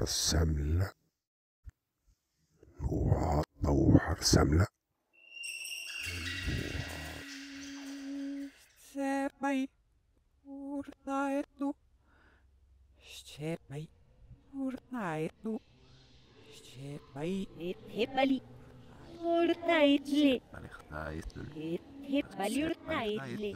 سملة وطوحر سملة Seppai urtaettu, seppai urtaettu, seppai Heppali urtaitli. Alechtaitl. Heppali urtaitli.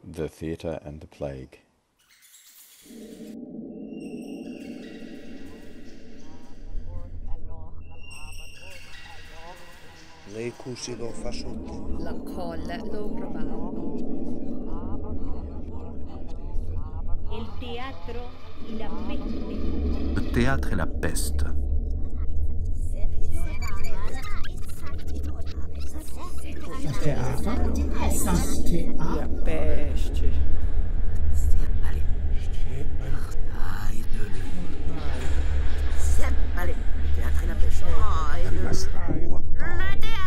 The Theatre and the Plague. Leikkuusi lo fascisti. La colla lo robava. El teatro y la peste. Le théâtre et la peste. ja peste. المسرح هو الطاعة.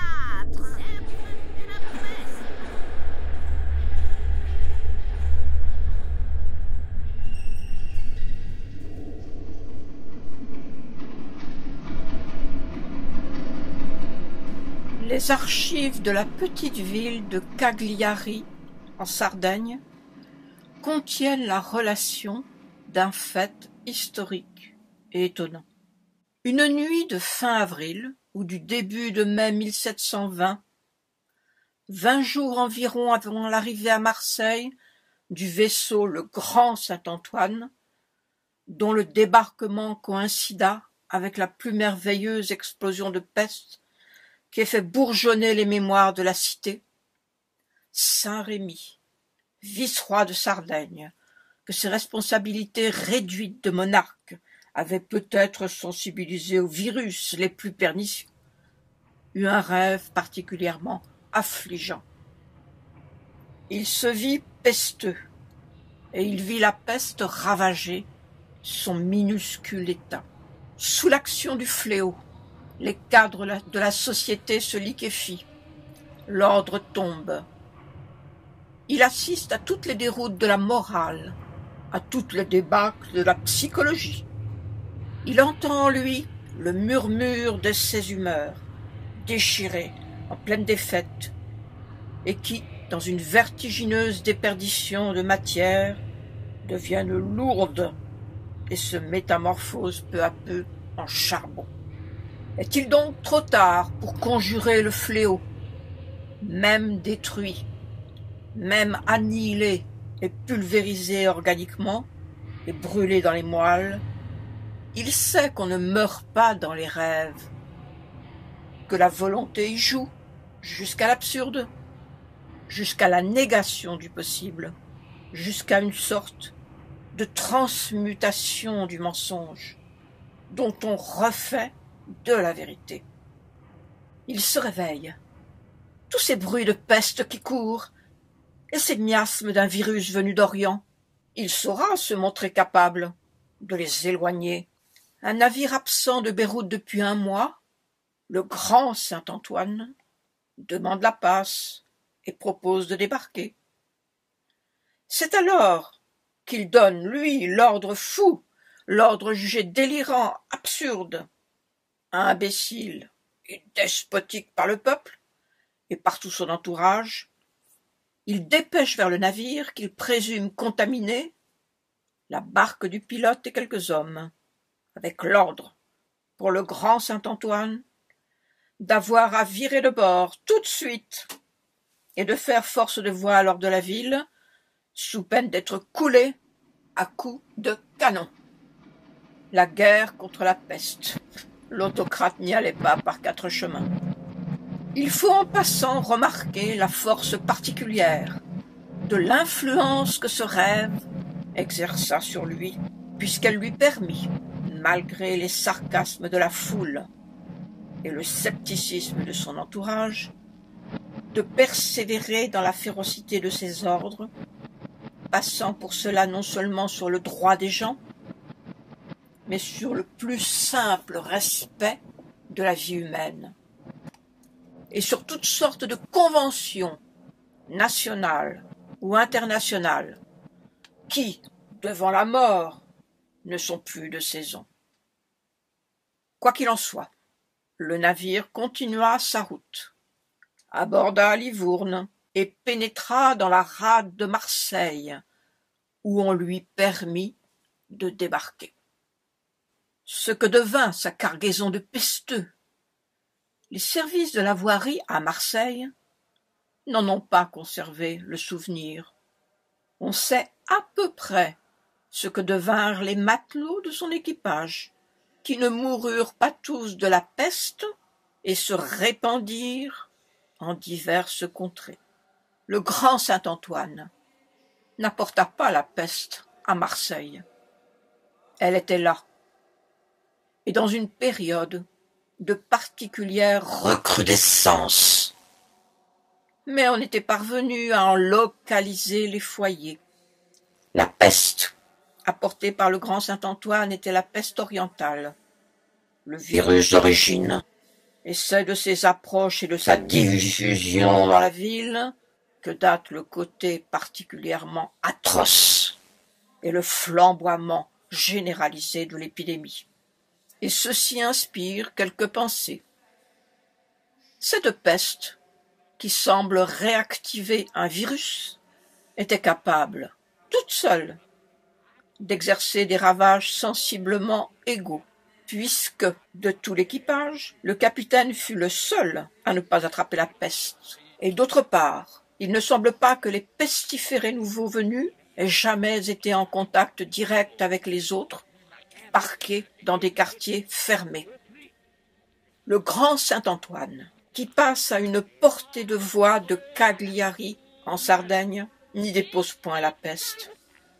Les archives de la petite ville de Cagliari, en Sardaigne, contiennent la relation d'un fait historique et étonnant. Une nuit de fin avril ou du début de mai 1720, 20 jours environ avant l'arrivée à Marseille du vaisseau le Grand Saint-Antoine, dont le débarquement coïncida avec la plus merveilleuse explosion de peste qui ait fait bourgeonner les mémoires de la cité, Saint-Rémy, vice-roi de Sardaigne, que ses responsabilités réduites de monarque avaient peut-être sensibilisé aux virus les plus pernicieux, eut un rêve particulièrement affligeant. Il se vit pesteux, et il vit la peste ravager son minuscule état. Sous l'action du fléau, les cadres de la société se liquéfient. L'ordre tombe. Il assiste à toutes les déroutes de la morale, à toutes les débâcles de la psychologie. Il entend en lui le murmure de ses humeurs, déchirées, en pleine défaite, et qui, dans une vertigineuse déperdition de matière, deviennent lourdes et se métamorphosent peu à peu en charbon. Est-il donc trop tard pour conjurer le fléau, même détruit, même annihilé et pulvérisé organiquement et brûlé dans les moelles? Il sait qu'on ne meurt pas dans les rêves, que la volonté y joue jusqu'à l'absurde, jusqu'à la négation du possible, jusqu'à une sorte de transmutation du mensonge, dont on refait de la vérité. Il se réveille. Tous ces bruits de peste qui courent, et ces miasmes d'un virus venu d'Orient, il saura se montrer capable de les éloigner. Un navire absent de Beyrouth depuis un mois, le Grand Saint-Antoine, demande la passe et propose de débarquer. C'est alors qu'il donne, lui, l'ordre fou, l'ordre jugé délirant, absurde, imbécile et despotique par le peuple et par tout son entourage. Il dépêche vers le navire qu'il présume contaminé la barque du pilote et quelques hommes, avec l'ordre, pour le Grand Saint-Antoine, d'avoir à virer de bord tout de suite et de faire force de voile hors de la ville, sous peine d'être coulé à coups de canon. La guerre contre la peste. L'autocrate n'y allait pas par quatre chemins. Il faut en passant remarquer la force particulière de l'influence que ce rêve exerça sur lui, puisqu'elle lui permit, malgré les sarcasmes de la foule et le scepticisme de son entourage, de persévérer dans la férocité de ses ordres, passant pour cela non seulement sur le droit des gens, mais sur le plus simple respect de la vie humaine. et sur toutes sortes de conventions nationales ou internationales qui, devant la mort, ne sont plus de saison. Quoi qu'il en soit, le navire continua sa route, aborda Livourne et pénétra dans la rade de Marseille, où on lui permit de débarquer. Ce que devint sa cargaison de pesteux, les services de la voirie à Marseille n'en ont pas conservé le souvenir. On sait à peu près ce que devinrent les matelots de son équipage, qui ne moururent pas tous de la peste et se répandirent en diverses contrées. Le grand Saint-Antoine n'apporta pas la peste à Marseille. Elle était là, et dans une période de particulière recrudescence. Mais on était parvenu à en localiser les foyers. La peste apportée par le grand Saint-Antoine était la peste orientale, le virus d'origine, et c'est de ses approches et de sa diffusion dans la ville que date le côté particulièrement atroce et le flamboiement généralisé de l'épidémie. Et ceci inspire quelques pensées. Cette peste, qui semble réactiver un virus, était capable, toute seule, d'exercer des ravages sensiblement égaux, puisque, de tout l'équipage, le capitaine fut le seul à ne pas attraper la peste. Et d'autre part, il ne semble pas que les pestiférés nouveaux venus aient jamais été en contact direct avec les autres, parqués dans des quartiers fermés. Le grand Saint-Antoine, qui passe à une portée de voix de Cagliari en Sardaigne, n'y dépose point la peste,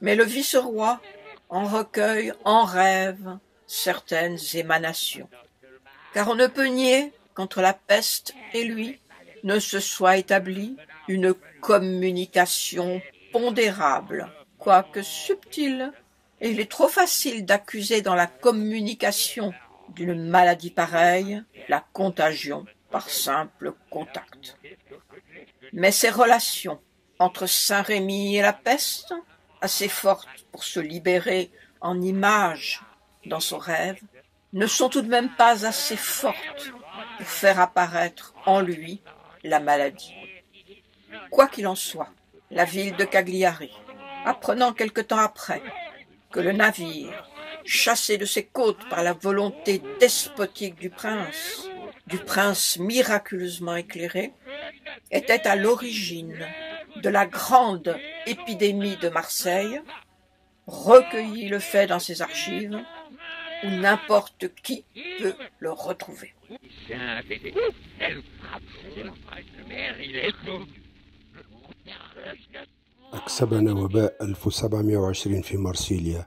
mais le vice-roi en recueille en rêve certaines émanations. Car on ne peut nier qu'entre la peste et lui ne se soit établie une communication pondérable, quoique subtile, et il est trop facile d'accuser dans la communication d'une maladie pareille la contagion par simple contact. Mais ces relations entre Saint-Rémy et la peste, assez fortes pour se libérer en images dans son rêve, ne sont tout de même pas assez fortes pour faire apparaître en lui la maladie. Quoi qu'il en soit, la ville de Cagliari, apprenant quelque temps après que le navire, chassé de ses côtes par la volonté despotique du prince miraculeusement éclairé, était à l'origine de la grande épidémie de Marseille, recueillit le fait dans ses archives, où n'importe qui peut le retrouver. أكسبنا وباء 1720 في مرسيليا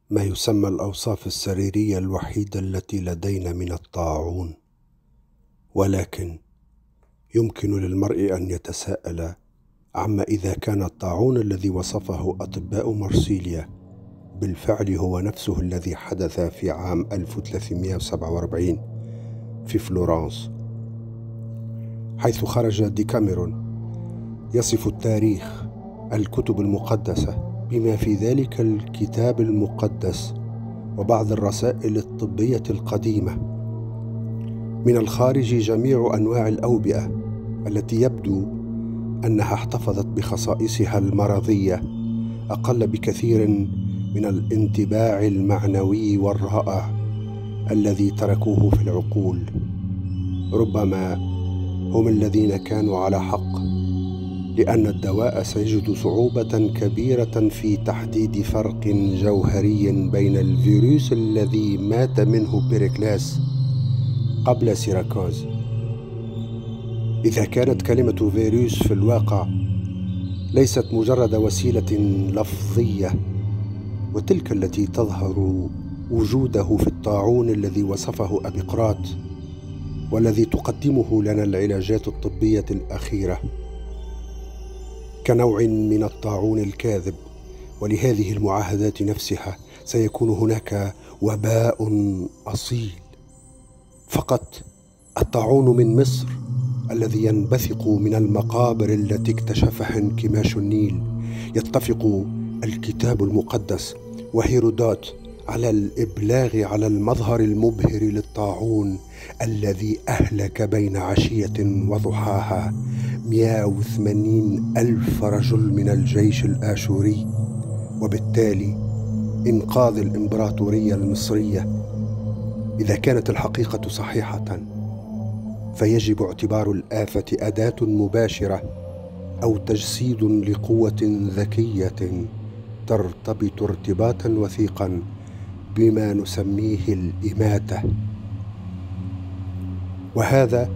ما يسمى الأوصاف السريرية الوحيدة التي لدينا من الطاعون، ولكن يمكن للمرء أن يتساءل عما إذا كان الطاعون الذي وصفه أطباء مرسيليا بالفعل هو نفسه الذي حدث في عام 1347 في فلورنس، حيث خرج ديكاميرون يصف التاريخ، الكتب المقدسة، بما في ذلك الكتاب المقدس وبعض الرسائل الطبية القديمة، من الخارج جميع أنواع الأوبئة التي يبدو أنها احتفظت بخصائصها المرضية أقل بكثير من الانطباع المعنوي والرائع الذي تركوه في العقول. ربما هم الذين كانوا على حق، لأن الدواء سيجد صعوبة كبيرة في تحديد فرق جوهري بين الفيروس الذي مات منه بيريكلاس قبل سيراكوز. إذا كانت كلمة فيروس في الواقع ليست مجرد وسيلة لفظية، وتلك التي تظهر وجوده في الطاعون الذي وصفه أبيقراط والذي تقدمه لنا العلاجات الطبية الأخيرة كنوع من الطاعون الكاذب. ولهذه المعاهدات نفسها سيكون هناك وباء أصيل. فقط الطاعون من مصر الذي ينبثق من المقابر التي اكتشفها انكماش النيل، يتفق الكتاب المقدس وهيرودوت على الإبلاغ على المظهر المبهر للطاعون الذي أهلك بين عشية وضحاها 180,000 رجل من الجيش الآشوري، وبالتالي إنقاذ الإمبراطورية المصرية. إذا كانت الحقيقة صحيحة فيجب اعتبار الآفة أداة مباشرة أو تجسيد لقوة ذكية ترتبط ارتباطا وثيقا بما نسميه الإماتة، وهذا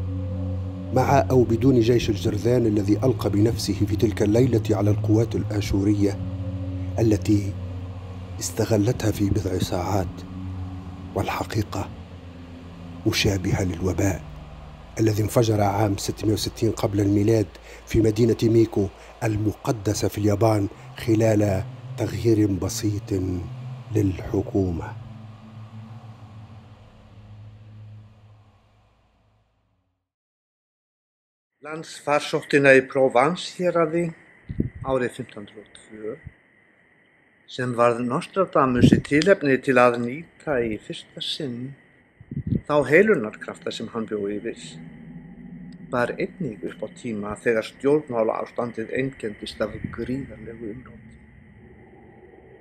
مع أو بدون جيش الجرذان الذي ألقى بنفسه في تلك الليلة على القوات الآشورية التي استغلتها في بضع ساعات. والحقيقة مشابهة للوباء الذي انفجر عام 660 قبل الميلاد في مدينة ميكو المقدسة في اليابان خلال تغيير بسيط للحكومة. Landsfarsóttina í Provence-héraði árið 1502 sem varð Nostradamus í tilefni til að nýta í fyrsta sinn þá heilunarkrafta sem hann bjó yfir, bar einnig upp á tíma þegar stjórnmálaástandið einkenndist af gríðarlegu umróti.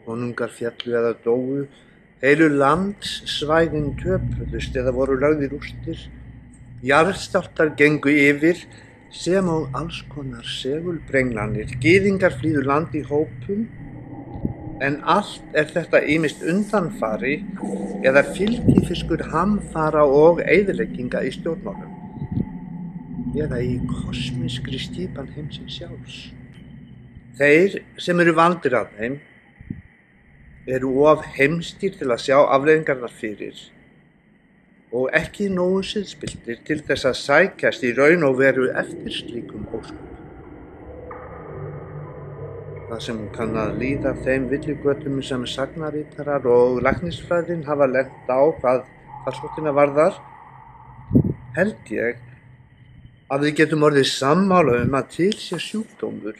Konungar féllu eða dóu, heilu landssvæðin töpuðust eða voru lögð í rústir, jarðskjálftar gengu yfir sem og alls konar segulbrenglanir, gyðingar flýðu land í hópum, en allt þetta ýmist undanfari eða fylgifiskur hamfara og eyðilegginga í stjórnmálum eða í kosmískri skipan heimsins sjálfs. Þeir sem eru valdir af þeim eru of heimskir til að sjá afleiðingarnar fyrir og ekki nógu siðspilltir til þess að sækjast í raun og veru eftir slíkum ósköpum. Það sem kann að líða þeim villigötum sem sagnaritarar og læknisfræðin hafa lent á hvað farsóttina varðar, held ég að við getum orðið sammála að til sé sjúkdómur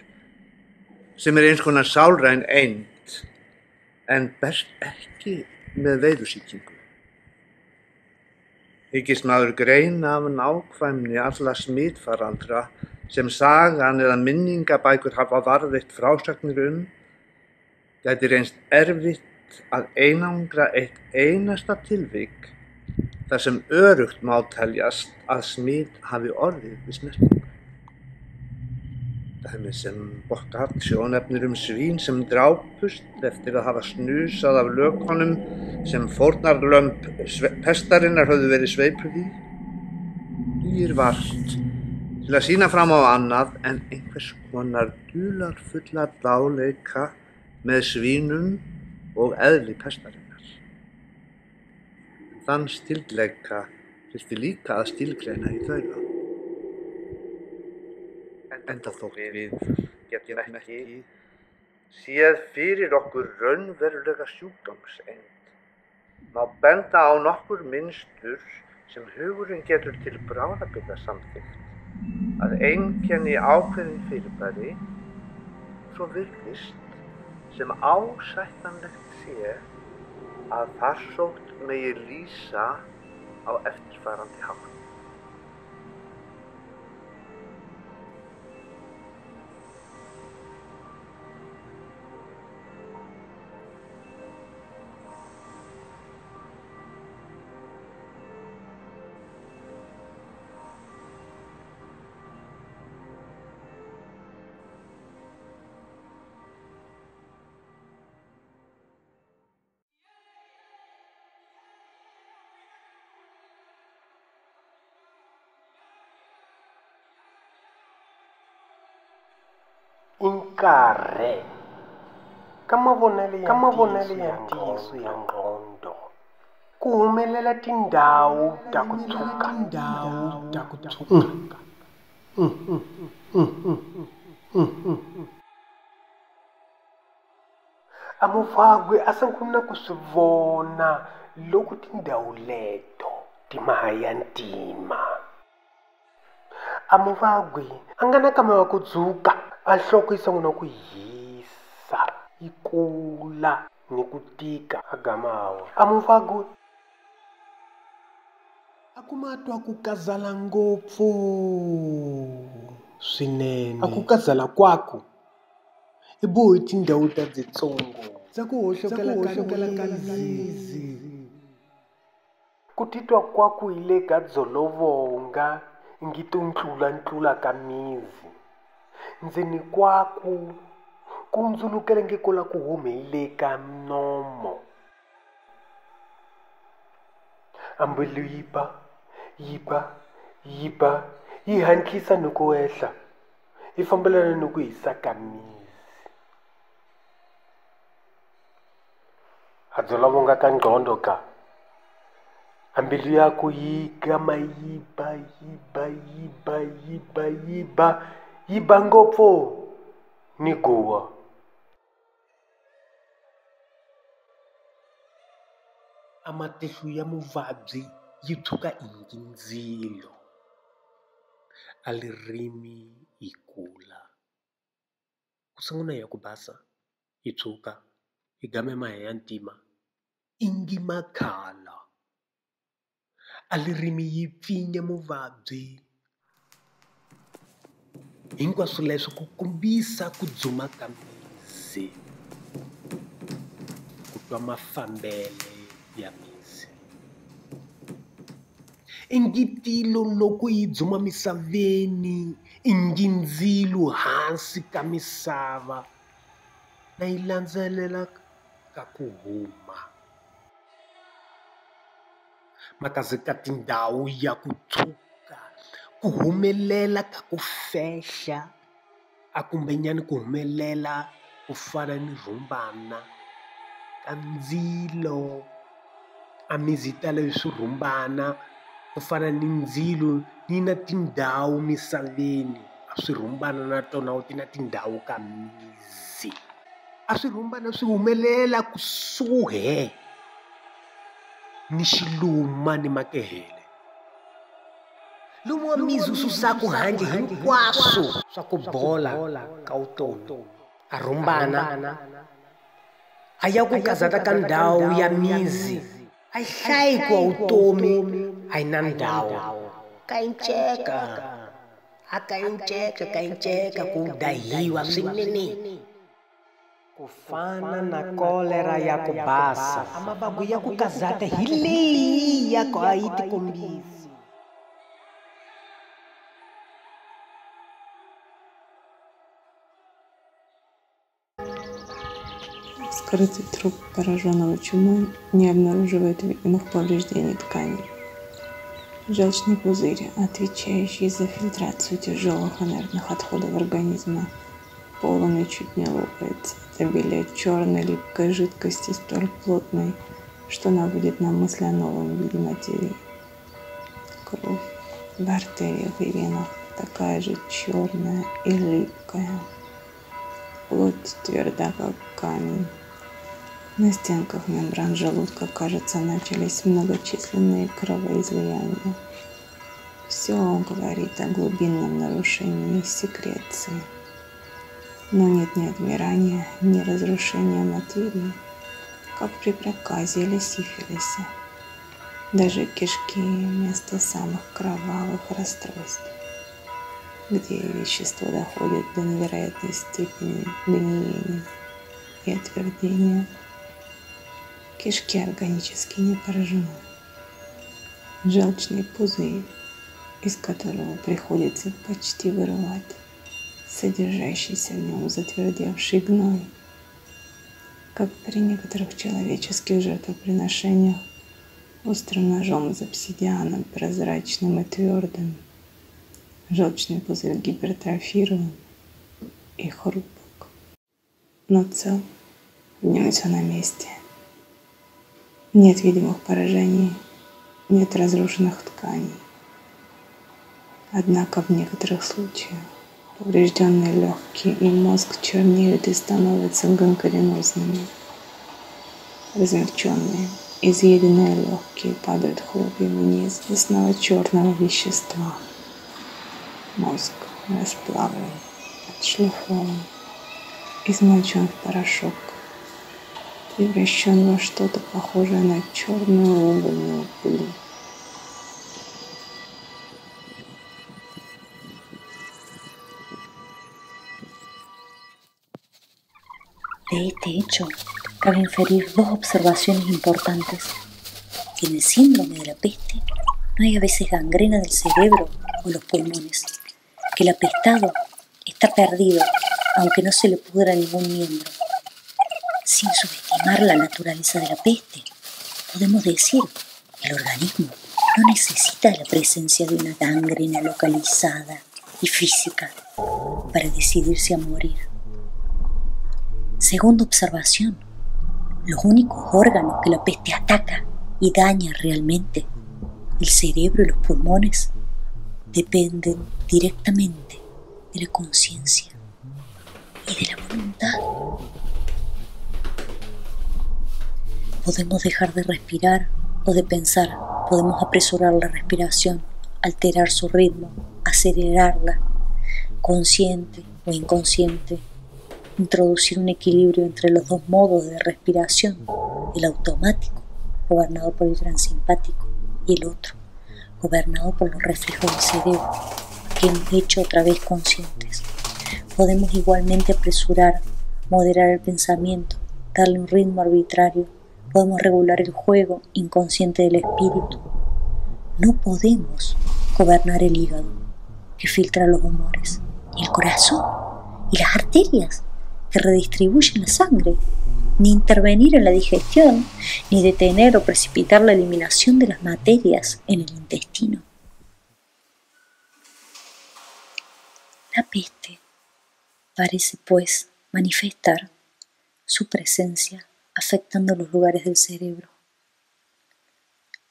sem eins konar sálræn eind en berst ekki með veiðusýkingu. Hyggist maður greina af nákvæmni alla smitfaraldra sem sagan eða minningabækur hafa varðveitt frásagnir gæti reynst erfitt að einangra eitt einasta tilvik þar sem öruggt má teljast að smit hafi orðið við snertingu. Dæmi sem Boccaccio nefnir svín sem drápust eftir að hafa snusað af lökunum sem fórnarlömb pestarinnar höfðu verið sveipuð í. Dugir vart til að sýna fram á annað en einhvers konar dularfulla dáleika með svínum og eðli pestarinnar. Þann skyldleika þyrfti líka að skilgreina í þaula. Enda þótt við getum ekki séð fyrir okkur raunverulega sjúkdómseind, má benda á nokkur mynstur sem hugurinn getur til bráðabirgða samþykkt að einkenni ákveðin fyrirbæri, svo virðist sem ásættanlegt sé að farsótt megi lýsa á eftirfarandi hátt. Inkarre kamavonele ya ntiso ya ngqondo kuhumelela tindhawu ta ku tshuka. Amufagwe asankhuna ku swi vona loko tindhawu leto ti maha ya ntima. amuvagwi a nga na nkama wa ku dzuka a nhloko yi sungula ku hisa yi kula ni ku tika a gamawa amuvagwi a kuma twa ku kazala ngopfu swinene a ku kazala kwako i bohi tindhawu ta dzitsongo za ku hohlokela ka nzizi ku titwa kwako hi le ka dzolovonga ngito ntlula ka mizi ndzeni kwako ku ndzulukele nge ku la ku humele ka nomo ambilu yiba yi hantlisa ni ku ehla yi fambelana ni ku hisa ka mizi a dzolovonga ka ngqondo ka ambilu yakho yi gama yiba ngopfu ni guwa amatihlo ya muvabyi yi tshuka i ndzilo a lirimi yi kula ku sungula ya ku basa yi tshuka yi game mahe ya ntima ingi makhala a lirimi yi pfinya muvabyi hinkwaswo leswi ku kombisa ku dzuma ka mizi ku twa mafambele ya mizi ingitilo loko yi dzuma misaveni ingi ndzilo hansi ka misava na yi landzelela ka ku huma makazi ka tindhawu ya ku tshuka ku humelela ka ku fehla a kumbenyani ku humelela ku fana ni rhumbana ka ndzilo a mizi tala hi swirhumbana ku fana ni ndzilo ni na tindhawu misaveni a swirhumbana na tona ti na tindhawu ka mizi a swirhumbana swi humelela kusuhe ni xiluma ni makehele lomu wa mizi u susaku handle hinkwaswo swa ku bola ka vutomi a rhumbana a ya ku kazata ka ndhawu ya mizi a yi hlayi ku wa vutomi a yi na ndhawu ka yi nceka ku dahiwa swinene ku fana na kolera ya ku basa amavagu ya ku kazata hi leyi yako a yi tikombisi Скрытый труп пораженного чумой не обнаруживает видимых повреждений тканей. Желчный пузырь, отвечающий за фильтрацию тяжелых инертных отходов организма, полон и чуть не лопается. Это обилие черной липкой жидкости, столь плотной, что наводит на мысли о новом виде материи. Кровь в артериях и венах такая же черная и липкая. Плоть тверда, как камень. На стенках мембран желудка, кажется, начались многочисленные кровоизлияния. Все говорит о глубинном нарушении секреции. Но нет ни отмирания, ни разрушения материи, как при проказе или сифилисе. Даже кишки – место самых кровавых расстройств, где вещество доходит до невероятной степени гниения и отвердения. Кишки органически не поражены. Желчный пузырь, из которого приходится почти вырывать содержащийся в нем затвердевший гной, как при некоторых человеческих жертвоприношениях, острым ножом из обсидиана, прозрачным и твердым. Желчный пузырь гипертрофирован и хрупок, но цел, в нем все на месте. Нет видимых поражений, нет разрушенных тканей. Однако в некоторых случаях поврежденные легкие и мозг чернеют и становятся гангренозными. Размягченные, изъеденные легкие падают хлопьями вниз лесного черного вещества. Мозг расплавлен, отшлифован, измочен в порошок, превращен во что-то похожее на черную угольную пыль. De este hecho, cabe inferir dos observaciones importantes. Que en el síndrome de la peste no hay a veces gangrena del cerebro o los pulmones, que el apestado está perdido, aunque no se le pudra ningún miembro. Sin subestimar la naturaleza de la peste, podemos decir que el organismo no necesita de la presencia de una gangrena localizada y física para decidirse a morir. Segunda observación, los únicos órganos que la peste ataca y daña realmente, el cerebro y los pulmones, dependen directamente de la conciencia y de la voluntad. Podemos dejar de respirar o de pensar, podemos apresurar la respiración, alterar su ritmo, acelerarla, consciente o inconsciente, introducir un equilibrio entre los dos modos de respiración, el automático, gobernado por el gran simpático, y el otro, gobernado por los reflejos del cerebro, que hemos hecho otra vez conscientes. Podemos igualmente apresurar, moderar el pensamiento, darle un ritmo arbitrario, podemos regular el juego inconsciente del espíritu. No podemos gobernar el hígado, que filtra los humores, y el corazón, y las arterias, que redistribuyen la sangre, ni intervenir en la digestión, ni detener o precipitar la eliminación de las materias en el intestino. La peste parece, pues, manifestar su presencia afectando los lugares del cerebro,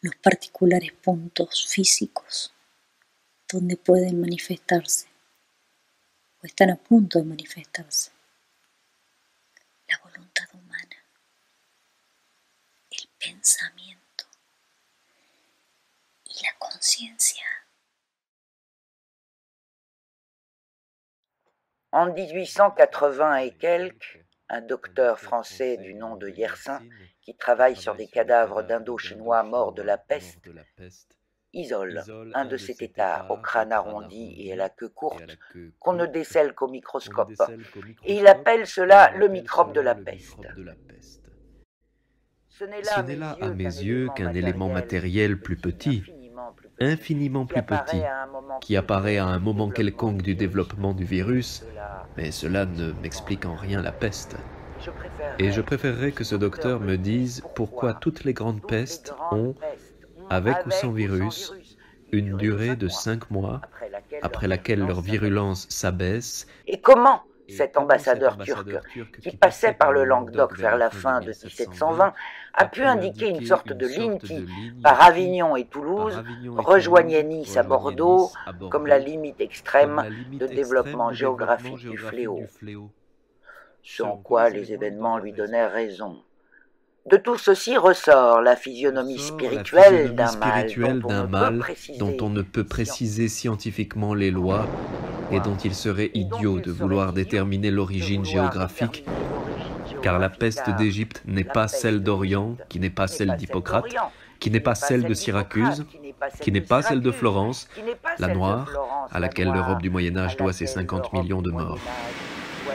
los particulares puntos físicos donde pueden manifestarse o están a punto de manifestarse. La voluntad humana, el pensamiento y la conciencia. En 1880 et quelques, un docteur français du nom de Yersin, qui travaille sur des cadavres d'Indo-Chinois morts de la peste, isole un de ces têtards au crâne arrondi et à la queue courte qu'on ne décèle qu'au microscope, et il appelle cela le microbe de la peste. Ce n'est là à mes yeux qu'un élément matériel plus petit, infiniment plus petit, qui apparaît à un moment quelconque du développement du virus, mais cela ne m'explique en rien la peste. Et je préférerais que ce docteur me dise pourquoi toutes les grandes pestes ont, avec ou sans virus, une durée de 5 mois, après laquelle leur virulence s'abaisse. Et comment cet ambassadeur turc, qui passait par le Languedoc vers la fin de 1720, a pu indiquer une sorte de ligne qui, par Avignon et Toulouse, rejoignait Nice à Bordeaux comme la limite extrême de développement géographique du fléau, ce en quoi les événements lui donnaient raison. De tout ceci ressort la physionomie spirituelle d'un mal dont on ne peut préciser scientifiquement les lois et dont il serait idiot de vouloir déterminer l'origine géographique, car la peste d'Égypte n'est pas celle d'Orient, qui n'est pas celle d'Hippocrate, qui n'est pas celle de Syracuse, qui n'est pas celle de Florence, la noire, à laquelle l'Europe du Moyen-Âge doit ses 50 millions de morts.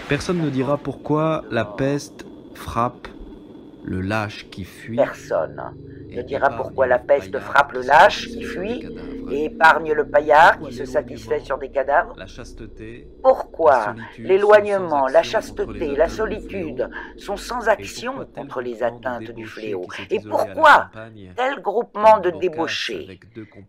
Personne ne dira pourquoi la peste frappe le lâche qui fuit. Personne ne dira pourquoi la peste frappe le lâche qui fuit et épargne le paillard qui se satisfait sur des cadavres. Pourquoi l'éloignement, la chasteté, la solitude sont sans action contre les atteintes du fléau? Et pourquoi tel groupement de débauchés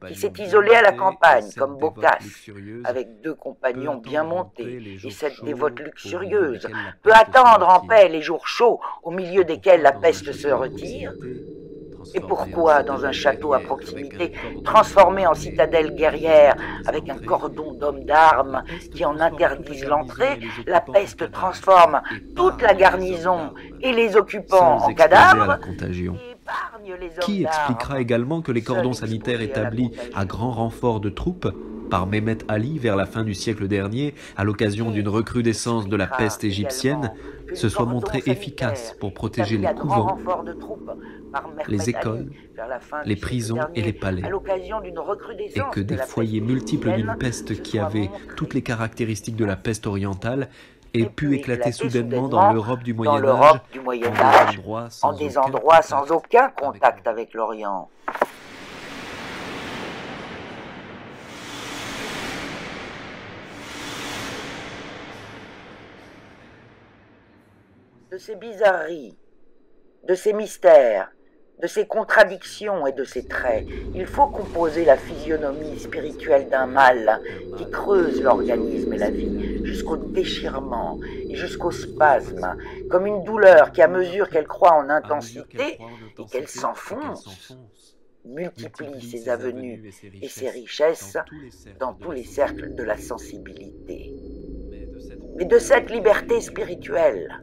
qui s'est isolé à la campagne comme Boccace, avec 2 compagnons bien montés et cette dévote luxurieuse, peut attendre en paix les jours chauds au milieu desquels la peste se retire? Et pourquoi, dans un château à proximité, transformé en citadelle guerrière, avec un cordon d'hommes d'armes qui en interdisent l'entrée, la peste transforme toute la garnison et les occupants en cadavres? Qui expliquera également que les cordons sanitaires établis à grand renfort de troupes par Mehmet Ali vers la fin du siècle dernier, à l'occasion d'une recrudescence de la peste égyptienne, se soit montré efficace pour protéger les couvents, les écoles, les prisons et les palais, et que des foyers multiples d'une peste qui avait toutes les caractéristiques de la peste orientale aient pu éclater soudainement dans l'Europe du Moyen-Âge, en des endroits sans aucun contact avec l'Orient. De ces bizarreries, de ces mystères, de ces contradictions et de ces traits, il faut composer la physionomie spirituelle d'un mal qui creuse l'organisme et la vie, jusqu'au déchirement et jusqu'au spasme, comme une douleur qui, à mesure qu'elle croît en intensité et qu'elle s'enfonce, multiplie ses avenues et ses richesses dans tous les cercles de la sensibilité. Mais de cette liberté spirituelle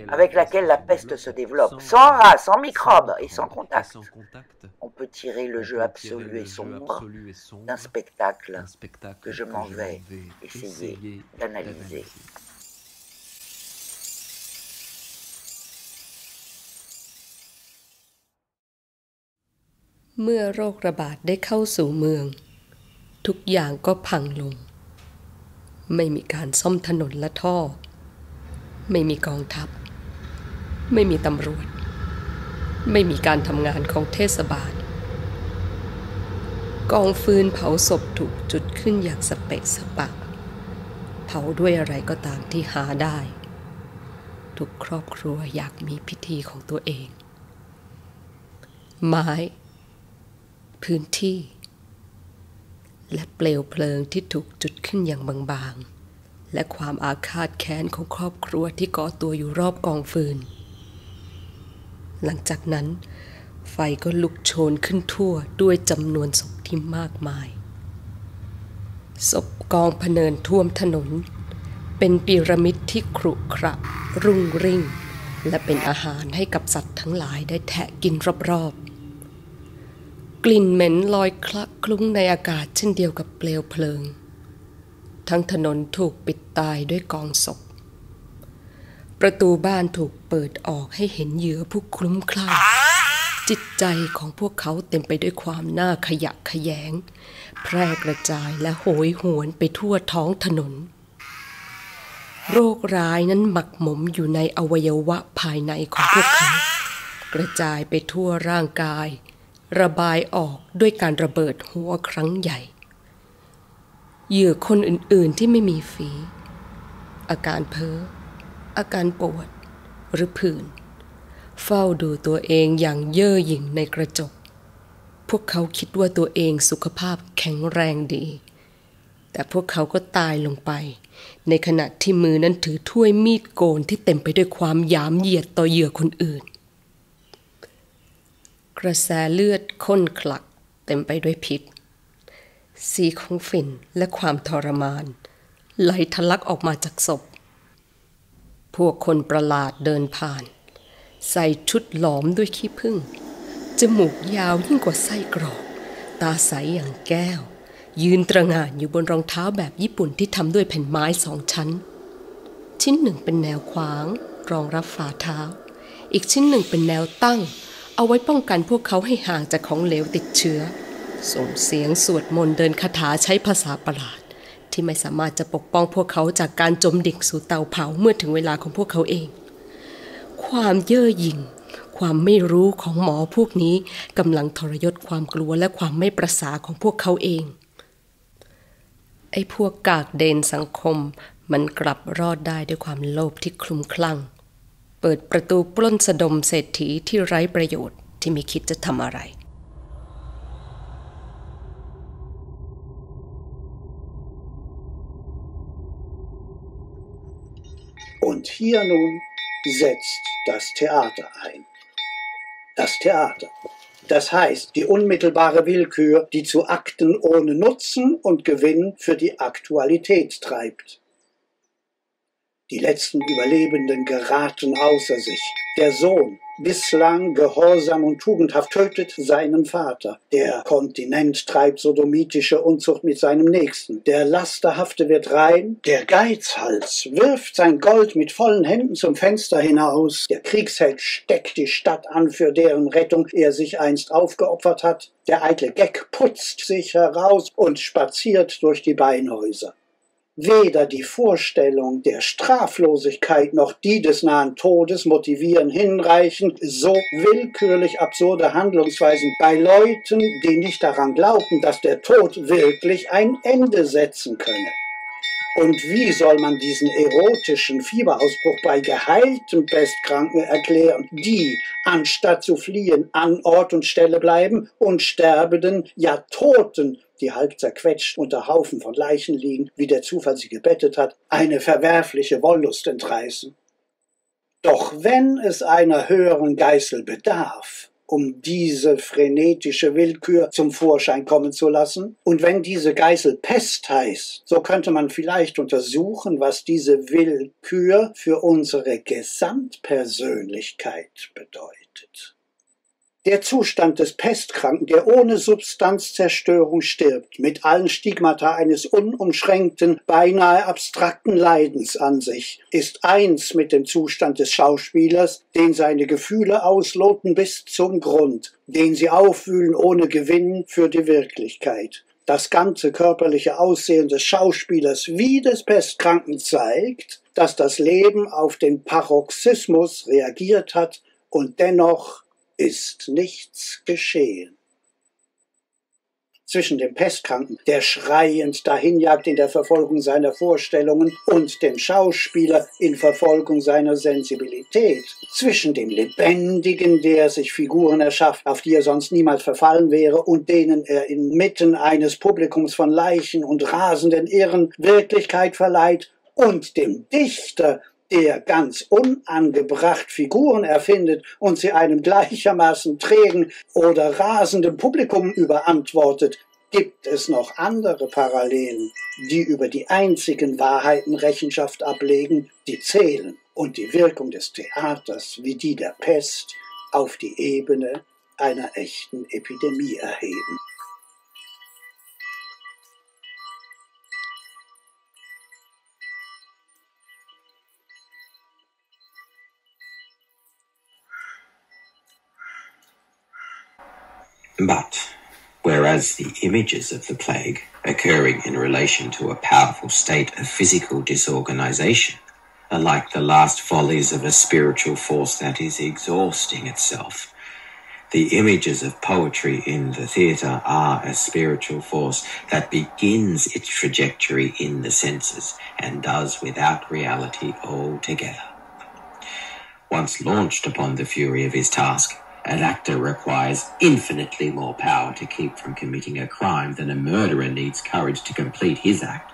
avec laquelle la peste se développe, sans race, sans microbes et sans contact, on peut tirer le jeu absolu et sombre d'un spectacle que je m'en vais essayer d'analyser.เมื่อโรคระบาดได้เข้าสู่เมืองทุกอย่างก็พังลงไม่มีการซ่อมถนนและท่อไม่มีกองทัพไม่มีตำรวจไม่มีการทำงานของเทศบาลกองฟืนเผาศพถูกจุดขึ้นอย่างสเปะสปะเผาด้วยอะไรก็ตามที่หาได้ทุกครอบครัวอยากมีพิธีของตัวเองไม้พื้นที่และเปลวเพลิงที่ถูกจุดขึ้นอย่างบางๆและความอาฆาตแค้นของครอบครัวที่ก่อตัวอยู่รอบกองฟืนหลังจากนั้นไฟก็ลุกโชนขึ้นทั่วด้วยจำนวนศพที่มากมายศพกองพเนินท่วมถนนเป็นพีระมิดที่ขรุขระรุ่งริ่งและเป็นอาหารให้กับสัตว์ทั้งหลายได้แทะกินรอบๆกลิ่นเหม็นลอยคละคลุ้งในอากาศเช่นเดียวกับเปลวเพลิงทั้งถนนถูกปิดตายด้วยกองศพประตูบ้านถูกเปิดออกให้เห็นเหยื่อผู้คลุ้มคลั่งจิตใจของพวกเขาเต็มไปด้วยความน่าขยะแขยงแพร่กระจายและโหยหวนไปทั่วท้องถนนโรคร้ายนั้นหมักหมมอยู่ในอวัยวะภายในของพวกเขากระจายไปทั่วร่างกายระบายออกด้วยการระเบิดหัวครั้งใหญ่เหยื่อคนอื่นๆที่ไม่มีฝีอาการเพ้ออาการปวดหรือผื่นเฝ้าดูตัวเองอย่างเย่อหยิ่งในกระจกพวกเขาคิดว่าตัวเองสุขภาพแข็งแรงดีแต่พวกเขาก็ตายลงไปในขณะที่มือนั้นถือถ้วยมีดโกนที่เต็มไปด้วยความหยามเหยียดต่อเหยื่อคนอื่นกระแสเลือดข้นคลักเต็มไปด้วยพิษสีของฝิ่นและความทรมานไหลทะลักออกมาจากศพพวกคนประหลาดเดินผ่านใส่ชุดหลอมด้วยขี้ผึ้งจมูกยาวยิ่งกว่าไส้กรอกตาใสอย่างแก้วยืนตระหง่านอยู่บนรองเท้าแบบญี่ปุ่นที่ทำด้วยแผ่นไม้2 ชั้นชิ้นหนึ่งเป็นแนวขวางรองรับฝ่าเท้าอีกชิ้นหนึ่งเป็นแนวตั้งเอาไว้ป้องกันพวกเขาให้ห่างจากของเหลวติดเชื้อส่งเสียงสวดมนต์เดินคาถาใช้ภาษาประหลาดที่ไม่สามารถจะปกป้องพวกเขาจากการจมดิ่งสู่เตาเผาเมื่อถึงเวลาของพวกเขาเองความเย่อหยิ่งความไม่รู้ของหมอพวกนี้กำลังทรยศความกลัวและความไม่ประสาของพวกเขาเองไอ้พวกกากเดนสังคมมันกลับรอดได้ด้วยความโลภที่คลุ้มคลั่งเปิดประตูปล้นสะดมเศรษฐีที่ไร้ประโยชน์ที่ไม่คิดจะทำอะไรUnd hier nun setzt das Theater ein. Das Theater. Das heißt, die unmittelbare Willkür, die zu Akten ohne Nutzen und Gewinn für die Aktualität treibt. Die letzten Überlebenden geraten außer sich. Der Sohn, bislang gehorsam und tugendhaft, tötet seinen Vater. Der Kontinent treibt sodomitische Unzucht mit seinem Nächsten. Der Lasterhafte wird rein. Der Geizhals wirft sein Gold mit vollen Händen zum Fenster hinaus. Der Kriegsheld steckt die Stadt an, für deren Rettung er sich einst aufgeopfert hat. Der eitle Geck putzt sich heraus und spaziert durch die Beinhäuser. Weder die Vorstellung der Straflosigkeit noch die des nahen Todes motivieren hinreichend so willkürlich absurde Handlungsweisen bei Leuten, die nicht daran glauben, dass der Tod wirklich ein Ende setzen könne. Und wie soll man diesen erotischen Fieberausbruch bei geheilten Pestkranken erklären, die, anstatt zu fliehen, an Ort und Stelle bleiben und Sterbenden, ja Toten, die halb zerquetscht unter Haufen von Leichen liegen, wie der Zufall sie gebettet hat, eine verwerfliche Wollust entreißen? Doch wenn es einer höheren Geißel bedarf, um diese frenetische Willkür zum Vorschein kommen zu lassen, und wenn diese Geißel Pest heißt, so könnte man vielleicht untersuchen, was diese Willkür für unsere Gesamtpersönlichkeit bedeutet. Der Zustand des Pestkranken, der ohne Substanzzerstörung stirbt, mit allen Stigmata eines unumschränkten, beinahe abstrakten Leidens an sich, ist eins mit dem Zustand des Schauspielers, den seine Gefühle ausloten bis zum Grund, den sie aufwühlen ohne Gewinn für die Wirklichkeit. Das ganze körperliche Aussehen des Schauspielers wie des Pestkranken zeigt, dass das Leben auf den Paroxysmus reagiert hat und dennoch ist nichts geschehen. Zwischen dem Pestkranken, der schreiend dahinjagt in der Verfolgung seiner Vorstellungen, und dem Schauspieler in Verfolgung seiner Sensibilität, zwischen dem Lebendigen, der sich Figuren erschafft, auf die er sonst niemals verfallen wäre und denen er inmitten eines Publikums von Leichen und rasenden Irren Wirklichkeit verleiht, und dem Dichter, der ganz unangebracht Figuren erfindet und sie einem gleichermaßen trägen oder rasenden Publikum überantwortet, gibt es noch andere Parallelen, die über die einzigen Wahrheiten Rechenschaft ablegen, die zählen und die Wirkung des Theaters wie die der Pest auf die Ebene einer echten Epidemie erheben. But, whereas the images of the plague, occurring in relation to a powerful state of physical disorganization, are like the last volleys of a spiritual force that is exhausting itself, the images of poetry in the theatre are a spiritual force that begins its trajectory in the senses and does without reality altogether. Once launched upon the fury of his task, an actor requires infinitely more power to keep from committing a crime than a murderer needs courage to complete his act,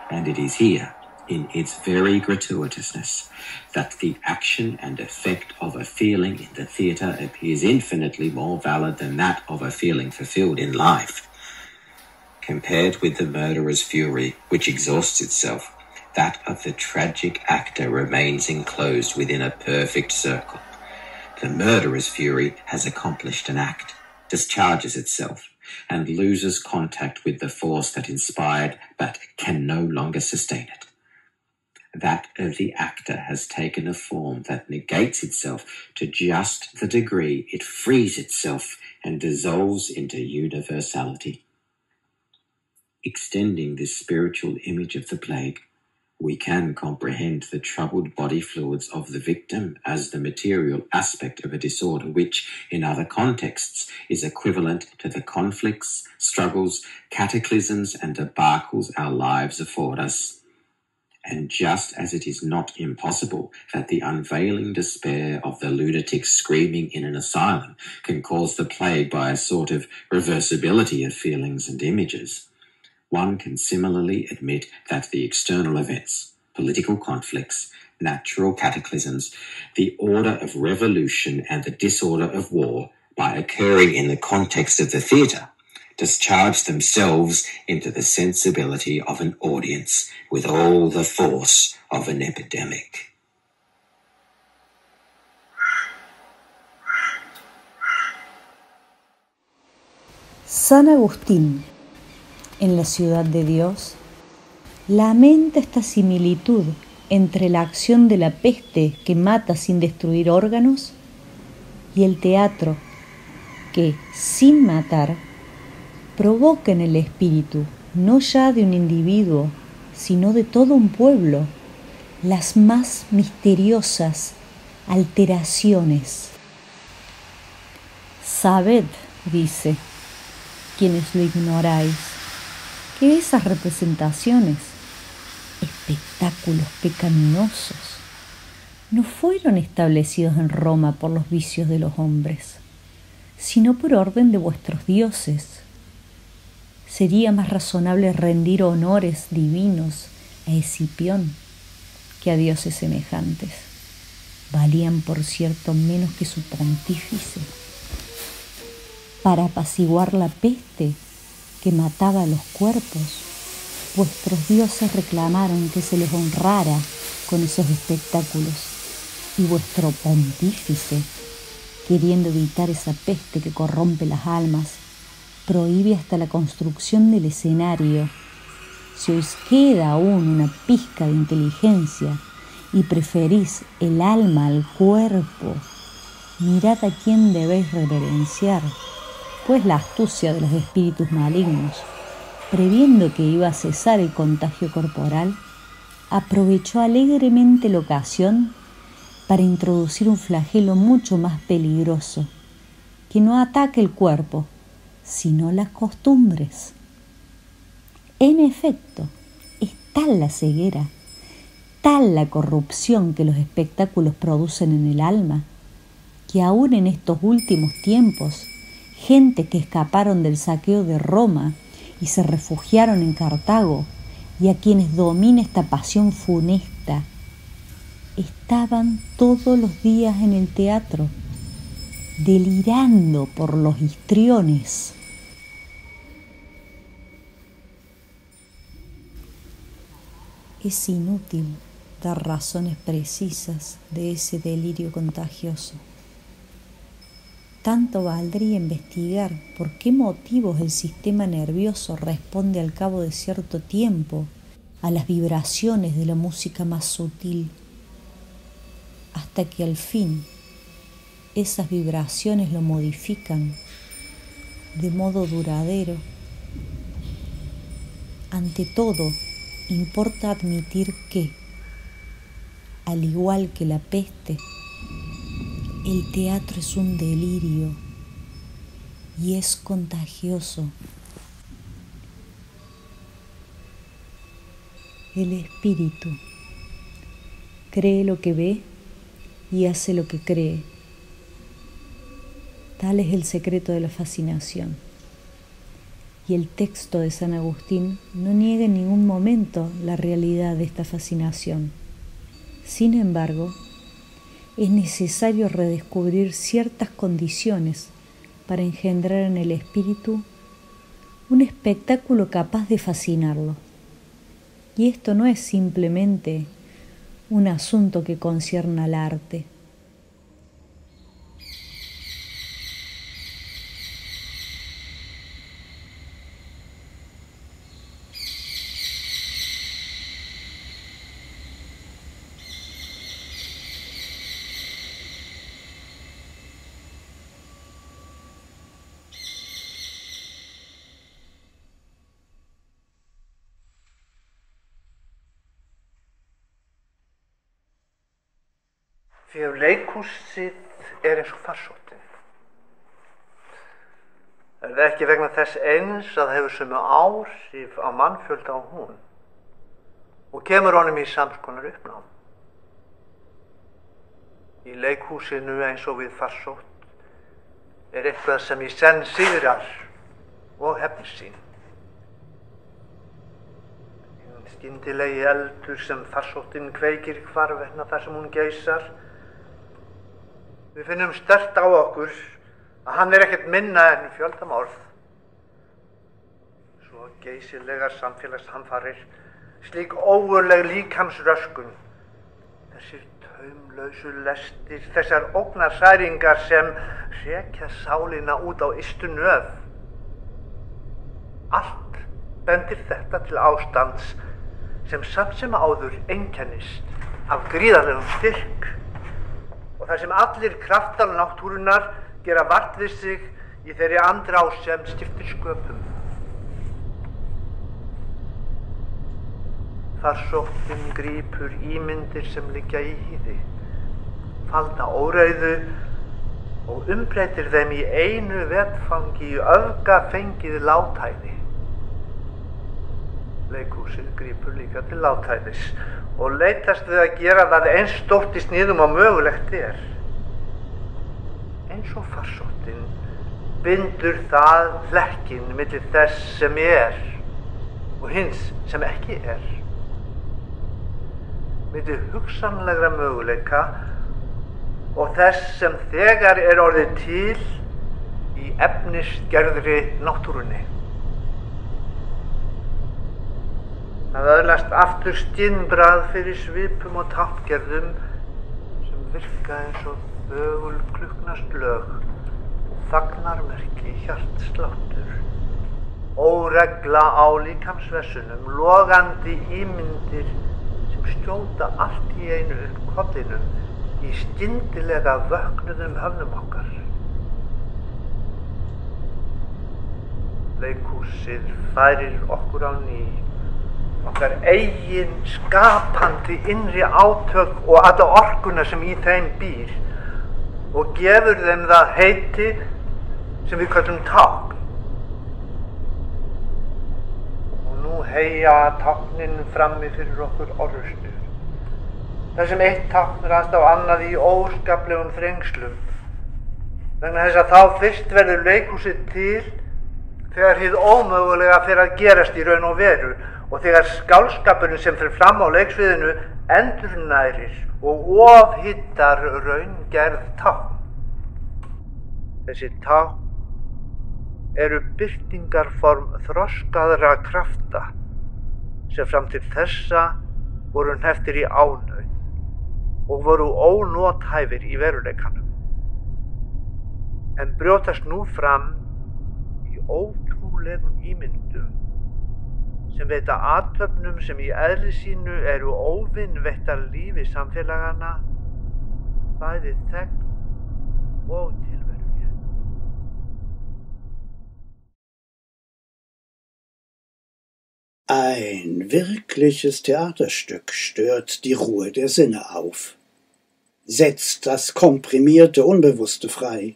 and it is here, in its very gratuitousness, that the action and effect of a feeling in the theatre appears infinitely more valid than that of a feeling fulfilled in life. Compared with the murderer's fury, which exhausts itself, that of the tragic actor remains enclosed within a perfect circle. The murderer's fury has accomplished an act, discharges itself, and loses contact with the force that inspired but can no longer sustain it. That of the actor has taken a form that negates itself to just the degree it frees itself and dissolves into universality. Extending this spiritual image of the plague, we can comprehend the troubled body fluids of the victim as the material aspect of a disorder which, in other contexts, is equivalent to the conflicts, struggles, cataclysms, and debacles our lives afford us. And just as it is not impossible that the unveiling despair of the lunatic screaming in an asylum can cause the plague by a sort of reversibility of feelings and images, one can similarly admit that the external events, political conflicts, natural cataclysms, the order of revolution and the disorder of war, by occurring in the context of the theatre, discharge themselves into the sensibility of an audience with all the force of an epidemic. San Agustín, en La Ciudad de Dios, lamenta esta similitud entre la acción de la peste que mata sin destruir órganos y el teatro que, sin matar, provoca en el espíritu, no ya de un individuo, sino de todo un pueblo, las más misteriosas alteraciones. Sabed, dice, quienes lo ignoráis, que esas representaciones, espectáculos pecaminosos, no fueron establecidos en Roma por los vicios de los hombres, sino por orden de vuestros dioses. Sería más razonable rendir honores divinos a Escipión que a dioses semejantes. Valían, por cierto, menos que su pontífice. Para apaciguar la peste que mataba los cuerpos, vuestros dioses reclamaron que se les honrara con esos espectáculos, y vuestro pontífice, queriendo evitar esa peste que corrompe las almas, prohíbe hasta la construcción del escenario. Si os queda aún una pizca de inteligencia y preferís el alma al cuerpo, mirad a quién debéis reverenciar, pues la astucia de los espíritus malignos, previendo que iba a cesar el contagio corporal, aprovechó alegremente la ocasión para introducir un flagelo mucho más peligroso, que no ataca el cuerpo, sino las costumbres. En efecto, es tal la ceguera, tal la corrupción que los espectáculos producen en el alma, que aún en estos últimos tiempos, gente que escaparon del saqueo de Roma y se refugiaron en Cartago, y a quienes domina esta pasión funesta, estaban todos los días en el teatro, delirando por los histriones. Es inútil dar razones precisas de ese delirio contagioso. Tanto valdría investigar por qué motivos el sistema nervioso responde al cabo de cierto tiempo a las vibraciones de la música más sutil, hasta que al fin esas vibraciones lo modifican de modo duradero. Ante todo, importa admitir que, al igual que la peste, el teatro es un delirio y es contagioso. El espíritu cree lo que ve y hace lo que cree. Tal es el secreto de la fascinación. Y el texto de San Agustín no niega en ningún momento la realidad de esta fascinación. Sin embargo, es necesario redescubrir ciertas condiciones para engendrar en el espíritu un espectáculo capaz de fascinarlo. Y esto no es simplemente un asunto que concierne al arte. Því leikhúsið eins og farsóttin. Það ekki vegna þess eins að það hefur sömu áhrif á mannfjölda og hún og kemur honum í sams konar uppnám. Í leikhúsinu eins og við farsótt eitthvað sem í senn sigrar og hefnir sín. Skyndilegi eldur sem farsóttin kveikir hvarvetna þar sem hún geysar. Við finnum sterkt á okkur að hann ekkert minna en fjöldamorð. Svo geysilegar samfélagshamfarir, slík ógurleg líkamsröskun, þessir taumlausu lestir, þessar ógnarsæringar sem hrekja sálina út á ystu nöf. Allt bendir þetta til ástands sem samt sem áður einkennist af gríðarlegum styrk og þar sem allir kraftar náttúrunnar gera vart við sig í þeirri andrás sem skiptir sköpum. Farsóttin grípur ímyndir sem liggja í hýði, falda óreiðu og umbreytir þeim í einu vetfangi í öfgafengið látæði. Leikhúsið grípur líka til látæðis og leitast við að gera það eins stórt í sniðum og mögulegt er. Eins og farsóttin bindur það hlekkin milli þess sem er og hins sem ekki er. Milli hugsanlegra möguleika og þess sem þegar er orðið til í efnisgerðri náttúrunni. Það öðlast aftur skynbragð fyrir svipum og tákngerðum sem virka eins og þögul klukknaslög, þagnarmerki hjartsláttur, óregla á líkamsvessunum, logandi ímyndir sem skjóta allt í einu upp kollinum í skyndilega vöknuðum höfnum okkar. Leikhúsið færir okkur á ný okkar eigin skapandi innri átök og alla orkuna sem í þeim býr og gefur þeim það heiti sem við köllum tákn. Og nú heyja táknin frammi fyrir okkur orrustur. Þar sem eitt tákn rast á annað í óskaplegum þrengslum. Vegna þess að þá fyrst verður leikhúsið til þegar hið ómögulega fer að gerast í raun og veru og þegar skáldskapurinn sem fer fram á leiksviðinu endurnærir og ofhittar raungerð tákn. Þessi tákn eru birtingarform þroskaðra krafta sem fram til þessa voru hnepptir í ánauð og voru ónothæfir í veruleikanum. En brjótast nú fram í ótrúlegum ímyndum sem veita athöfnum sem í eðli sínu eru óvinveittar lífi samfélagana, bæði þegn og tilverurétt. Ein wirkliches Theaterstück stört die Ruhe der Sinne auf, setzt das komprimierte Unbewusste frei,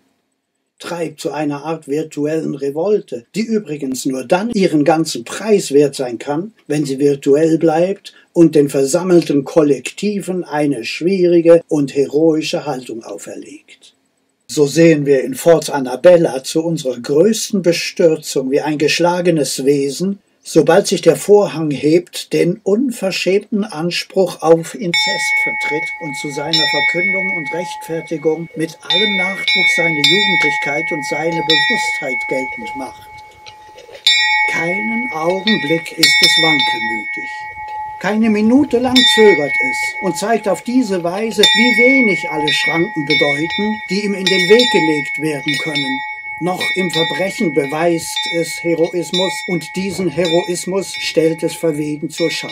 treibt zu einer Art virtuellen Revolte, die übrigens nur dann ihren ganzen Preis wert sein kann, wenn sie virtuell bleibt und den versammelten Kollektiven eine schwierige und heroische Haltung auferlegt. So sehen wir in Fort Annabella zu unserer größten Bestürzung wie ein geschlagenes Wesen, sobald sich der Vorhang hebt, den unverschämten Anspruch auf Inzest vertritt und zu seiner Verkündung und Rechtfertigung mit allem Nachdruck seine Jugendlichkeit und seine Bewusstheit geltend macht. Keinen Augenblick ist es wankelmütig. Keine Minute lang zögert es und zeigt auf diese Weise, wie wenig alle Schranken bedeuten, die ihm in den Weg gelegt werden können. Noch im Verbrechen beweist es Heroismus und diesen Heroismus stellt es verwegen zur Schau.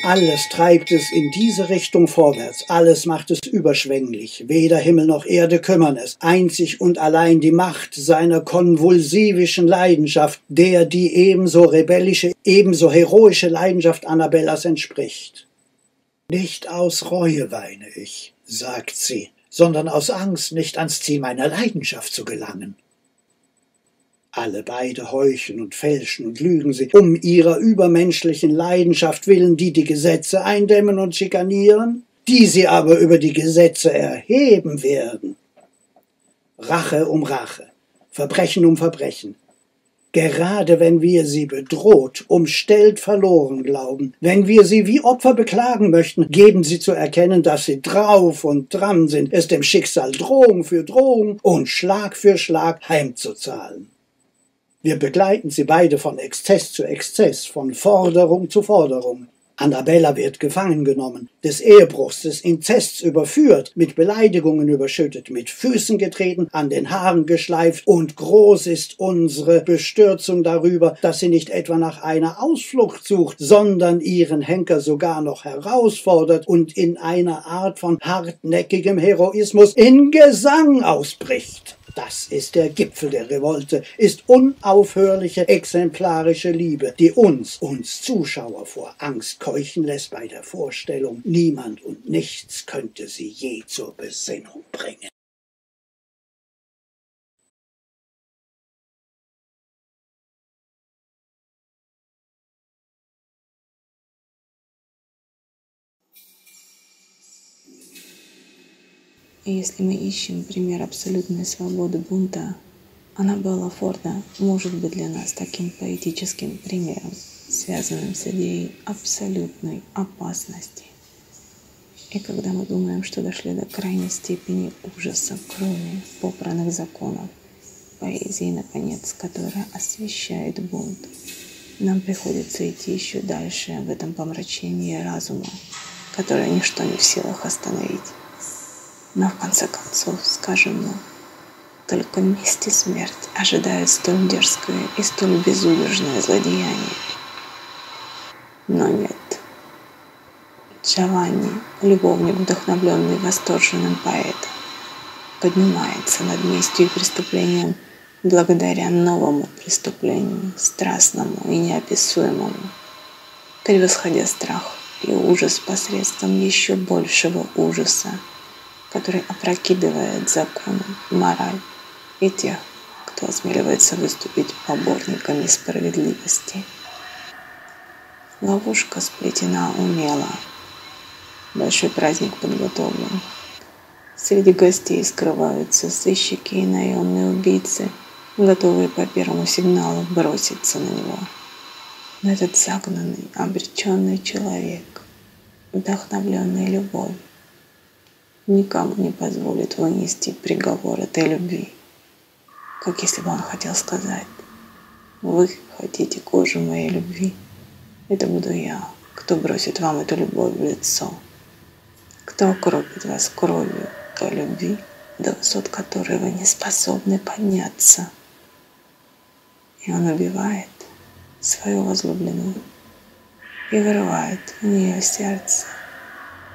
Alles treibt es in diese Richtung vorwärts, alles macht es überschwänglich, weder Himmel noch Erde kümmern es, einzig und allein die Macht seiner konvulsivischen Leidenschaft, der die ebenso rebellische, ebenso heroische Leidenschaft Annabellas entspricht. Nicht aus Reue weine ich, sagt sie, sondern aus Angst, nicht ans Ziel meiner Leidenschaft zu gelangen. Alle beide heucheln und fälschen und lügen sie, um ihrer übermenschlichen Leidenschaft willen, die die Gesetze eindämmen und schikanieren, die sie aber über die Gesetze erheben werden. Rache um Rache, Verbrechen um Verbrechen. Gerade wenn wir sie bedroht, umstellt verloren glauben, wenn wir sie wie Opfer beklagen möchten, geben sie zu erkennen, dass sie drauf und dran sind, es dem Schicksal Drohung für Drohung und Schlag für Schlag heimzuzahlen. Wir begleiten sie beide von Exzess zu Exzess, von Forderung zu Forderung. Annabella wird gefangen genommen, des Ehebruchs, des Inzests überführt, mit Beleidigungen überschüttet, mit Füßen getreten, an den Haaren geschleift, und groß ist unsere Bestürzung darüber, dass sie nicht etwa nach einer Ausflucht sucht, sondern ihren Henker sogar noch herausfordert und in einer Art von hartnäckigem Heroismus in Gesang ausbricht. Das ist der Gipfel der Revolte, ist unaufhörliche, exemplarische Liebe, die uns Zuschauer vor Angst keuchen lässt bei der Vorstellung, niemand und nichts könnte sie je zur Besinnung bringen. И если мы ищем пример абсолютной свободы бунта, Аннабелла Форда может быть для нас таким поэтическим примером, связанным с идеей абсолютной опасности. И когда мы думаем, что дошли до крайней степени ужаса, крови, попранных законов, поэзии, наконец, которая освещает бунт, нам приходится идти еще дальше в этом помрачении разума, которое ничто не в силах остановить. Но в конце концов, скажем мы, только месть и смерть ожидают столь дерзкое и столь безудержное злодеяние. Но нет. Джованни, любовник, вдохновленный восторженным поэтом, поднимается над местью и преступлением благодаря новому преступлению, страстному и неописуемому, превосходя страх и ужас посредством еще большего ужаса, который опрокидывает законы, мораль и тех, кто осмеливается выступить поборниками справедливости. Ловушка сплетена умело. Большой праздник подготовлен. Среди гостей скрываются сыщики и наемные убийцы, готовые по первому сигналу броситься на него. Но этот загнанный, обреченный человек, вдохновленный любовью, никому не позволит вынести приговор этой любви. Как если бы он хотел сказать: вы хотите кожу моей любви? Это буду я, кто бросит вам эту любовь в лицо, кто окропит вас кровью той любви, до высот которой вы не способны подняться. И он убивает свою возлюбленную и вырывает у нее сердце,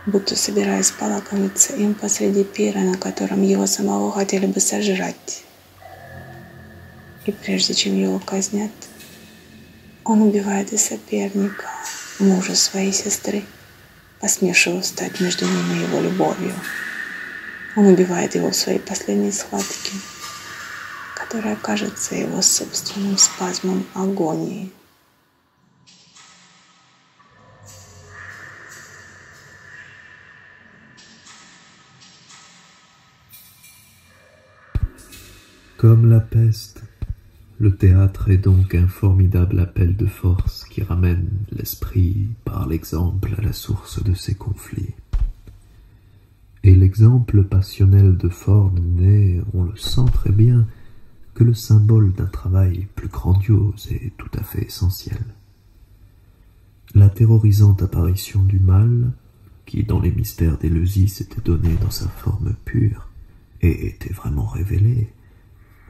будто собираясь полакомиться им посреди пира, на котором его самого хотели бы сожрать. И прежде чем его казнят, он убивает и соперника, мужа своей сестры, посмевшего встать между ним и его любовью. Он убивает его в своей последней схватке, которая кажется его собственным спазмом агонии. Comme la peste, le théâtre est donc un formidable appel de force qui ramène l'esprit par l'exemple à la source de ses conflits. Et l'exemple passionnel de Ford n'est, on le sent très bien, que le symbole d'un travail plus grandiose et tout à fait essentiel. La terrorisante apparition du mal, qui dans les mystères d'Éleusis s'était donnée dans sa forme pure et était vraiment révélée,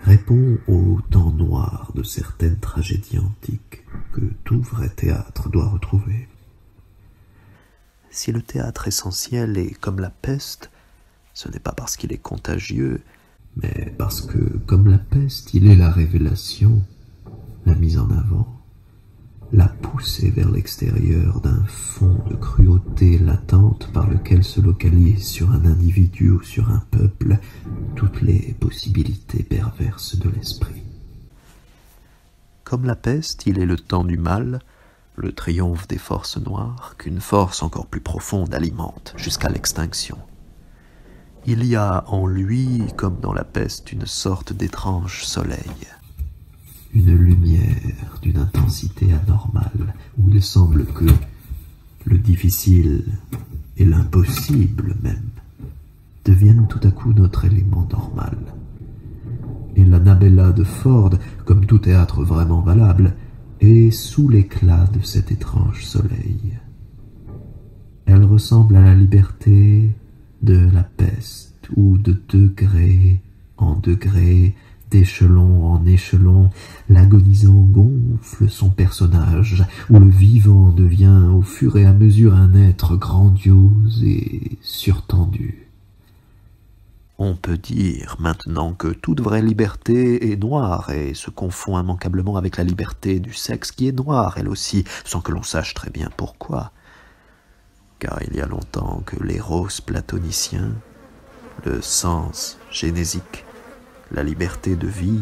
répond au temps noir de certaines tragédies antiques que tout vrai théâtre doit retrouver. Si le théâtre essentiel est comme la peste, ce n'est pas parce qu'il est contagieux, mais parce que, comme la peste, il est la révélation, la mise en avant, la poussée vers l'extérieur d'un fond de cruauté latente par lequel se localisent sur un individu ou sur un peuple toutes les possibilités perverses de l'esprit. Comme la peste, il est le temps du mal, le triomphe des forces noires, qu'une force encore plus profonde alimente jusqu'à l'extinction. Il y a en lui, comme dans la peste, une sorte d'étrange soleil. Une lumière d'une intensité anormale, où il semble que le difficile et l'impossible même deviennent tout à coup notre élément normal. Et l'Annabella de Ford, comme tout théâtre vraiment valable, est sous l'éclat de cet étrange soleil. ressemble à la liberté de la peste, où de degré en degré, d'échelon en échelon, l'agonisant gonfle son personnage, où le vivant devient au fur et à mesure un être grandiose et surtendu. On peut dire maintenant que toute vraie liberté est noire et se confond immanquablement avec la liberté du sexe qui est noire elle aussi, sans que l'on sache très bien pourquoi. Car il y a longtemps que l'éros platonicien, le sens génésique, la liberté de vie,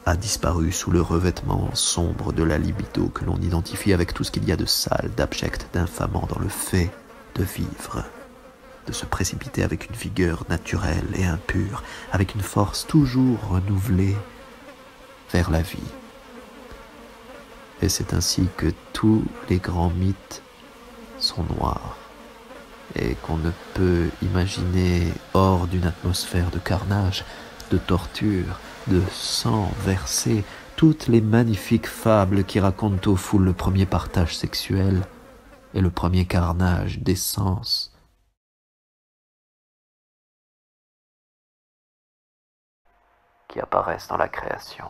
a disparu sous le revêtement sombre de la libido que l'on identifie avec tout ce qu'il y a de sale, d'abject, d'infamant dans le fait de vivre, de se précipiter avec une vigueur naturelle et impure, avec une force toujours renouvelée vers la vie. Et c'est ainsi que tous les grands mythes sont noirs, et qu'on ne peut imaginer hors d'une atmosphère de carnage, de torture, de sang versé, toutes les magnifiques fables qui racontent aux foules le premier partage sexuel et le premier carnage des sens. Qui apparaissent dans la création.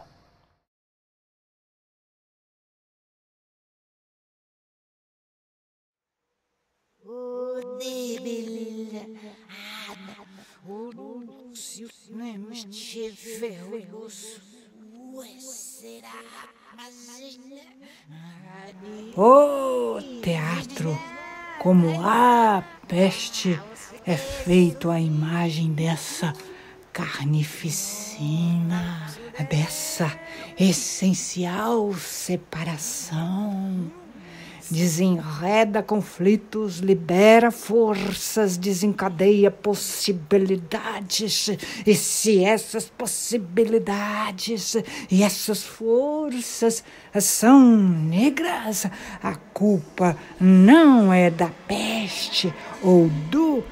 O teatro, como a peste, é feito à imagem dessa carnificina, dessa essencial separação. Desenreda conflitos, libera forças, desencadeia possibilidades. E se essas possibilidades e essas forças são negras, a culpa não é da peste ou do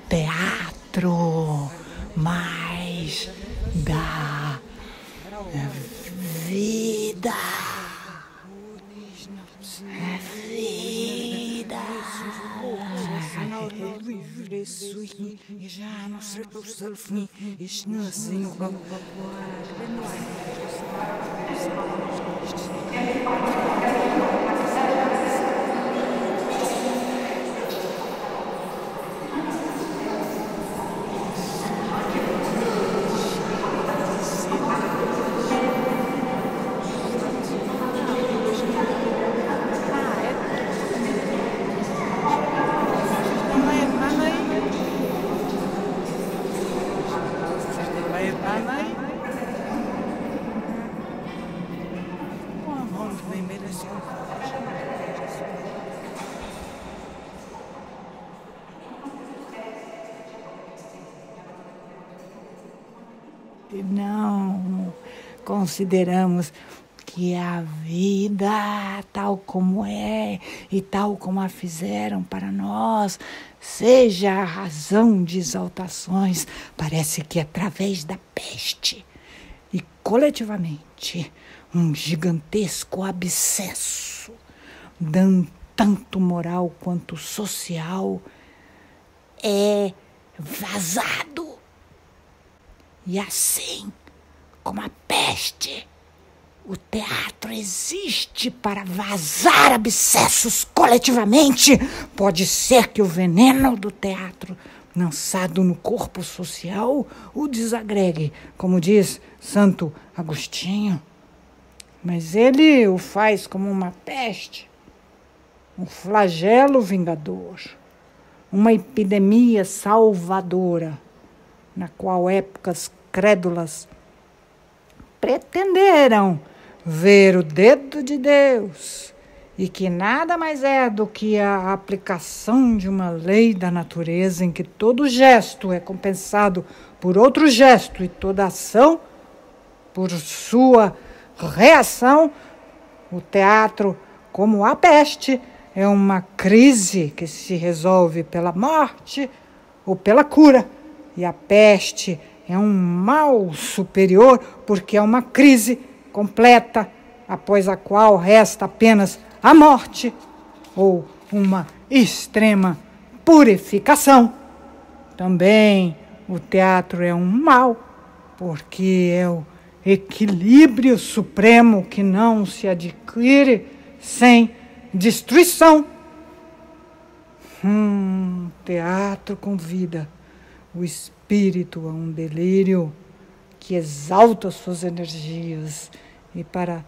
teatro, mas da vida. Não consideramos que a vida, tal como é e tal como a fizeram para nós, seja a razão de exaltações. Parece que através da peste e coletivamente um gigantesco abscesso, dando tanto moral quanto social, é vazado. E assim como a peste, o teatro existe para vazar abscessos coletivamente. Pode ser que o veneno do teatro, lançado no corpo social, o desagregue, como diz Santo Agostinho. Mas ele o faz como uma peste, um flagelo vingador, uma epidemia salvadora, na qual épocas crédulas pretenderam ver o dedo de Deus, e que nada mais é do que a aplicação de uma lei da natureza em que todo gesto é compensado por outro gesto e toda ação por sua reação. O teatro, como a peste, é uma crise que se resolve pela morte ou pela cura, e a peste é um mal superior porque é uma crise completa, após a qual resta apenas a morte ou uma extrema purificação. Também o teatro é um mal, porque é o equilíbrio supremo que não se adquire sem destruição. Teatro convida o espírito a um delírio que exalta suas energias. E para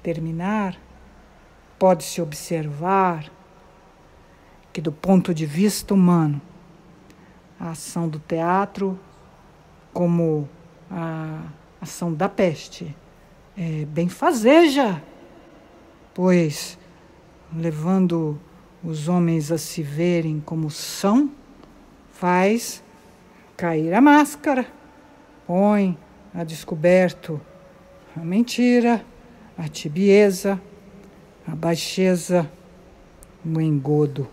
terminar, pode-se observar que, do ponto de vista humano, a ação do teatro, como a ação da peste, é benfazeja, pois, levando os homens a se verem como são, faz cair a máscara, põe a descoberto a mentira, a tibieza, a baixeza, o engodo.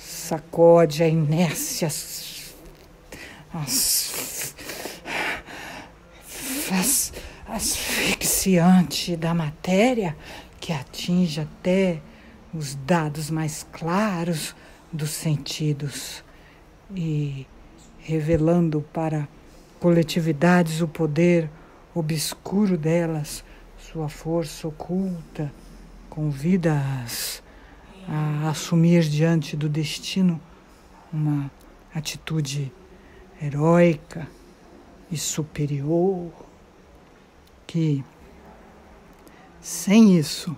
Sacode a inércia asfixiante da matéria que atinge até os dados mais claros dos sentidos e revelando para coletividades o poder obscuro delas, sua força oculta, convida-as a assumir diante do destino uma atitude heróica e superior, que, sem isso,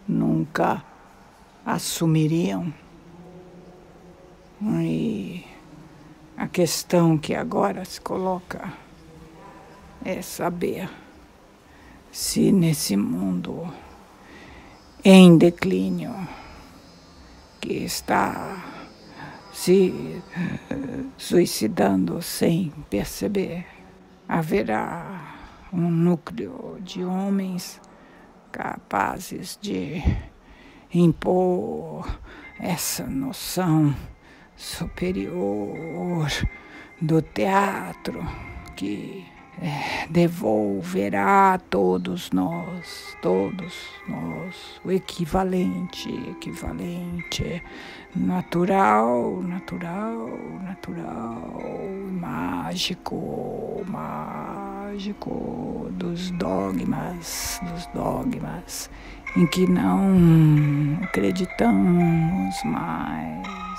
nunca assumiriam. E a questão que agora se coloca é saber se nesse mundo em declínio, que está se suicidando sem perceber, haverá um núcleo de homens capazes de impor essa noção superior do teatro que devolverá a todos nós, o equivalente, natural, mágico dos dogmas em que não acreditamos mais.